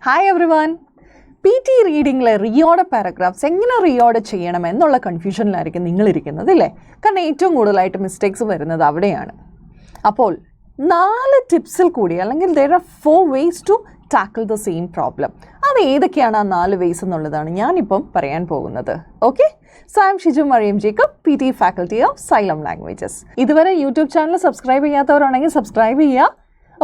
Hi everyone. PT റീഡിങ്ങിലെ റിയോർഡ് paragraphs എങ്ങനെ റിയോർഡ് ചെയ്യണം എന്നുള്ള കൺഫ്യൂഷനിലായിരിക്കും നിങ്ങളിരിക്കുന്നത് അല്ലേ? കാരണം ഏറ്റവും കൂടുതലായിട്ട് മിസ്റ്റേക്സ് വരുന്നത് അവിടെയാണ്. അപ്പോൾ 4 ടിപ്സിൽ കൂടി അല്ലെങ്കിൽ there are 4 ways to tackle the same problem. അത് ഏതൊക്കെയാണ് ആ 4 ways എന്നുള്ളതാണ് ഞാനിപ്പം പറയാൻ പോകുന്നത്. Okay, so I am Shiju Mariyam Jacob, PT faculty of Xylem languages. ഇതുവരെ യൂട്യൂബ് ചാനൽ സബ്സ്ക്രൈബ് ചെയ്യാത്തവരാണെങ്കിൽ സബ്സ്ക്രൈബ് ചെയ്യുക.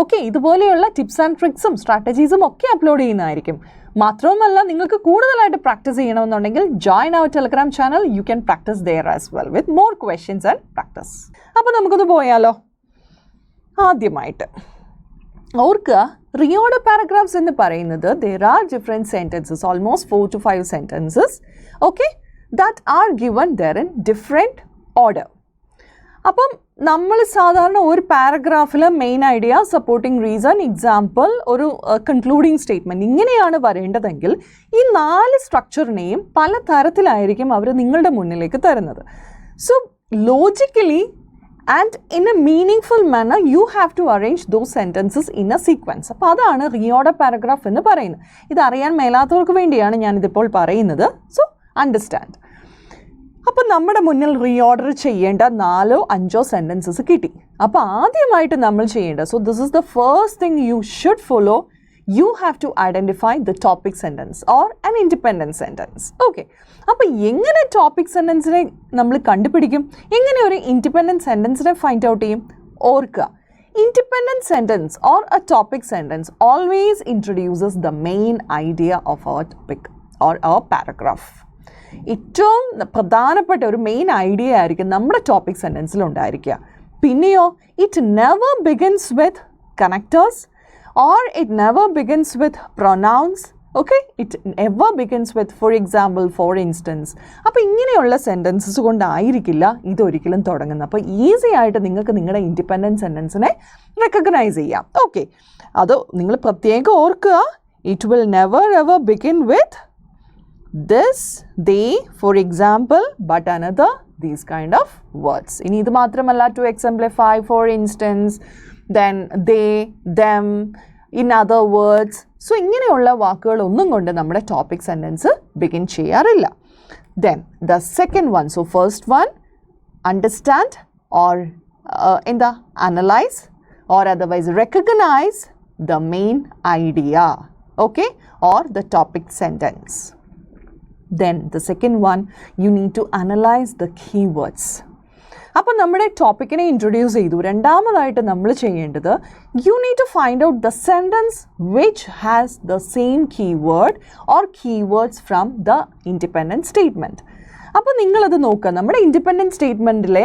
ഓക്കെ, ഇതുപോലെയുള്ള ടിപ്സ് ആൻഡ് ട്രിക്സും സ്ട്രാറ്റജീസും ഒക്കെ അപ്ലോഡ് ചെയ്യുന്നതായിരിക്കും. മാത്രവുമല്ല, നിങ്ങൾക്ക് കൂടുതലായിട്ട് പ്രാക്ടീസ് ചെയ്യണമെന്നുണ്ടെങ്കിൽ join our Telegram channel. You can practise there as well with more questions and practice. അപ്പോൾ നമുക്കൊന്ന് പോയാലോ. ആദ്യമായിട്ട് ഓർക്കുക, റിയോർഡ് പാരഗ്രാഫ്സ് എന്ന് പറയുന്നത് there are different sentences, almost 4 to 5 sentences, okay, that are given there in different order. അപ്പം നമ്മൾ സാധാരണ ഒരു പാരഗ്രാഫിൽ main idea, supporting reason, example, ഒരു കൺക്ലൂഡിങ് സ്റ്റേറ്റ്മെൻറ്റ് ഇങ്ങനെയാണ് വരേണ്ടതെങ്കിൽ ഈ 4 സ്ട്രക്ചറിനെയും പല തരത്തിലായിരിക്കും അവർ നിങ്ങളുടെ മുന്നിലേക്ക് തരുന്നത്. So logically and in a meaningful manner you have to arrange those sentences in a sequence. അപ്പോൾ അതാണ് റിയോർഡ് പാരഗ്രാഫ് എന്ന് പറയുന്നത്. ഇതറിയാൻ മേലാത്തവർക്ക് വേണ്ടിയാണ് ഞാനിതിപ്പോൾ പറയുന്നത്. So understand. അപ്പം നമ്മുടെ മുന്നിൽ റീഓർഡർ ചെയ്യേണ്ട 4-5 സെൻറ്റൻസസ് കിട്ടി. അപ്പോൾ ആദ്യമായിട്ട് നമ്മൾ ചെയ്യേണ്ടത്, so this is the first thing you should follow, you have to identify the topic sentence or an independent sentence. Okay, അപ്പോൾ എങ്ങനെ ടോപ്പിക് സെൻറ്റൻസിനെ നമ്മൾ കണ്ടുപിടിക്കും, എങ്ങനെ ഒരു ഇൻഡിപെൻഡൻറ്റ് സെൻറ്റൻസിനെ ഫൈൻഡ് ഔട്ട് ചെയ്യും? ഓർക്കുക, independent sentence or a topic sentence always introduces the main idea of our topic or our paragraph. ഏറ്റവും പ്രധാനപ്പെട്ട ഒരു മെയിൻ ഐഡിയ ആയിരിക്കും നമ്മുടെ ടോപ്പിക് സെൻറ്റൻസിൽ ഉണ്ടായിരിക്കുക. പിന്നെയോ it never begins with connectors or it never begins with pronouns. Okay, it ever begins with for example, for instance. അപ്പോൾ ഇങ്ങനെയുള്ള സെൻറ്റൻസസ് കൊണ്ടായിരിക്കില്ല ഇതൊരിക്കലും തുടങ്ങുന്നത്. അപ്പോൾ ഈസി ആയിട്ട് നിങ്ങൾക്ക് നിങ്ങളുടെ ഇൻഡിപെൻഡൻറ്റ് സെൻറ്റൻസിനെ റെക്കഗ്നൈസ് ചെയ്യാം. ഓക്കെ, അത് നിങ്ങൾ പ്രത്യേകം ഓർക്കുക, it will never ever begin with this, they, for example, but another, these kind of words. ഇനി ഇത് മാത്രമല്ല, to exemplify, for instance, then they, them, in other words. So ഇങ്ങനെയുള്ള വാക്കുകളൊന്നും കൊണ്ട് നമ്മുടെ ടോപ്പിക് സെൻറ്റൻസ് ബിഗിൻ ചെയ്യാറില്ല. Then the second one, so first one, understand or എന്താ analyze or otherwise recognize the main idea, okay, or the topic sentence. Then the second one, you need to analyze the keywords. അപ്പോൾ നമ്മുടെ ടോപ്പിക്കിനെ introduce ചെയ്തു. രണ്ടാമതായിട്ട് നമ്മൾ ചെയ്യേണ്ടത്, you need to find out the sentence which has the same keyword or keywords from the independent statement. അപ്പോൾ നിങ്ങളത് നോക്കുക, നമ്മുടെ ഇൻഡിപെൻഡൻറ്റ് സ്റ്റേറ്റ്മെൻറ്റിലെ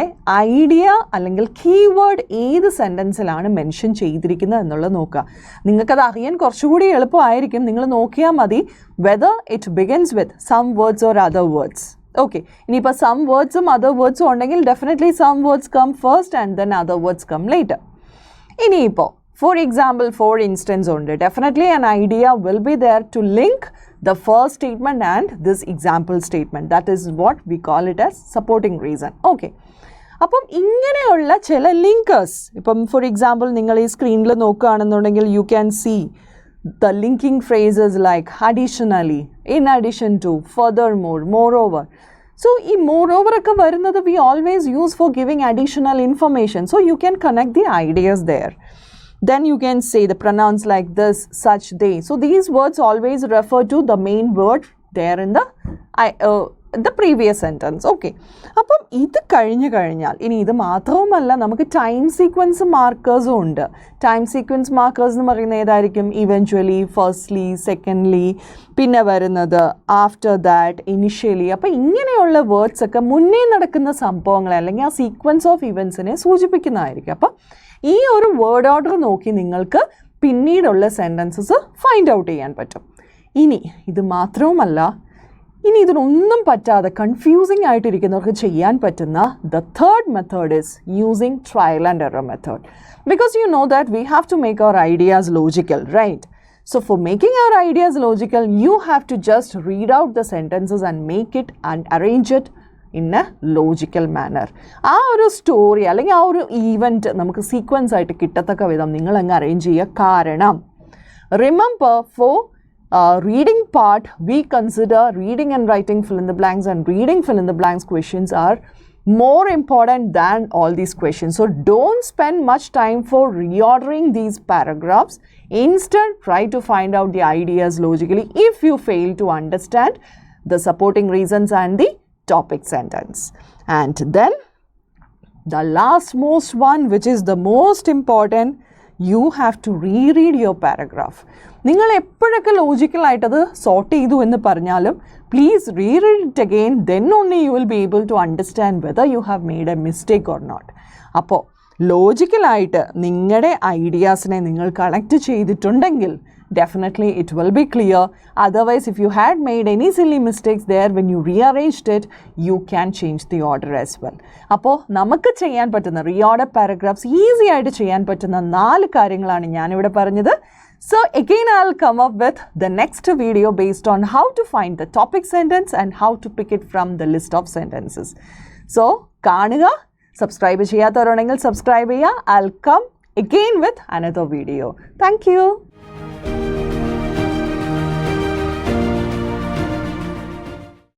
ഐഡിയ അല്ലെങ്കിൽ കീവേഡ് ഏത് സെൻറ്റൻസിലാണ് മെൻഷൻ ചെയ്തിരിക്കുന്നത് എന്നുള്ളത് നോക്കുക. നിങ്ങൾക്കത് അറിയാൻ കുറച്ചുകൂടി എളുപ്പമായിരിക്കും. നിങ്ങൾ നോക്കിയാൽ മതി whether it begins with some words or other words. Okay, ഇനിയിപ്പോൾ സം വേർഡ്സും അതർ വേർഡ്സും ഉണ്ടെങ്കിൽ definitely some words come first and then other words come later. ഇനിയിപ്പോൾ ഫോർ എക്സാമ്പിൾ, ഫോർ ഇൻസ്റ്റൻസ് ഉണ്ട്, definitely an idea will be there to link the first statement and this example statement. That is what we call it as supporting reason. Okay, അപ്പം ഇങ്ങനെയുള്ള ചില linkers, ഇപ്പം for example നിങ്ങൾ ഈ സ്ക്രീനിൽ നോക്കുകയാണെന്നുണ്ടെങ്കിൽ you can see the linking phrases like additionally, in addition to, furthermore, moreover. So ഈ moreover ഒക്കെ വരുന്നത് we always use for giving additional information. So you can connect the ideas there. Then you can say the pronouns like this, such, they. So these words always refer to the main word there in the previous sentence. Okay, അപ്പം ഇത് കഴിഞ്ഞാൽ ഇനി ഇത് മാത്രവുമല്ല, നമുക്ക് time sequence മാർക്കേഴ്സും ഉണ്ട്. Time sequence markers എന്ന് പറയുന്നത് ഏതായിരിക്കും? ഇവൻച്വലി, ഫസ്റ്റ്ലി, സെക്കൻഡ്ലി, പിന്നെ വരുന്നത് ആഫ്റ്റർ ദാറ്റ്, ഇനിഷ്യലി. അപ്പോൾ ഇങ്ങനെയുള്ള വേർഡ്സ് ഒക്കെ മുന്നേ നടക്കുന്ന സംഭവങ്ങളെ അല്ലെങ്കിൽ ആ സീക്വൻസ് ഓഫ് ഇവൻസിനെ സൂചിപ്പിക്കുന്നതായിരിക്കും. അപ്പം ഈ ഒരു വേർഡ് ഓർഡർ നോക്കി നിങ്ങൾക്ക് പിന്നീടുള്ള സെൻറ്റൻസസ് ഫൈൻഡ് ഔട്ട് ചെയ്യാൻ പറ്റും. ഇനി ഇത് മാത്രവുമല്ല, ഇനി ഇതിനൊന്നും പറ്റാതെ കൺഫ്യൂസിങ് ആയിട്ടിരിക്കുന്നവർക്ക് ചെയ്യാൻ പറ്റുന്ന the third method is using trial and error method. Because you know that we have to make our ideas logical, right? So for making our ideas logical, you have to just read out the sentences and make it and arrange it in a logical manner. ആ ഒരു story അല്ലെങ്കിൽ ആ ഒരു event നമുക്ക് sequence ആയിട്ട് കിട്ടത്തക്ക വിധം നിങ്ങൾ അങ്ങ് അറേഞ്ച് ചെയ്യുക. കാരണം remember, for reading part, we consider reading and writing fill in the blanks and reading fill in the blanks questions are more important than all these questions. So don't spend much time for reordering these paragraphs. Instead, try to find out the ideas logically if you fail to understand the supporting reasons and the topic sentence. And then the last most one, which is the most important, you have to reread your paragraph. നിങ്ങൾ എപ്പോഴൊക്കെ ലോജിക്കലായിട്ടത് sort ചെയ്തു എന്ന് പറഞ്ഞാലും please reread it again, then only you will be able to understand whether you have made a mistake or not. അപ്പോൾ ലോജിക്കലായിട്ട് നിങ്ങളുടെ ഐഡിയാസിനെ നിങ്ങൾ connect ചെയ്തിട്ടുണ്ടെങ്കിൽ definitely it will be clear. Otherwise, if you had made any silly mistakes there when you rearranged it, you can change the order as well. അപ്പോൾ നമുക്ക് ചെയ്യാൻ പറ്റുന്ന reorder paragraphs easy ആയിട്ട് ചെയ്യാൻ പറ്റുന്ന 4 കാര്യങ്ങളാണ് ഞാനിവിടെ പറഞ്ഞത്. So again, I'll come up with the next video based on how to find the topic sentence and how to pick it from the list of sentences. So കാണുക, subscribe ചെയ്യാത്തവരുണ്ടെങ്കിൽ subscribe ചെയ്യുക. I'll come again with another video. Thank you.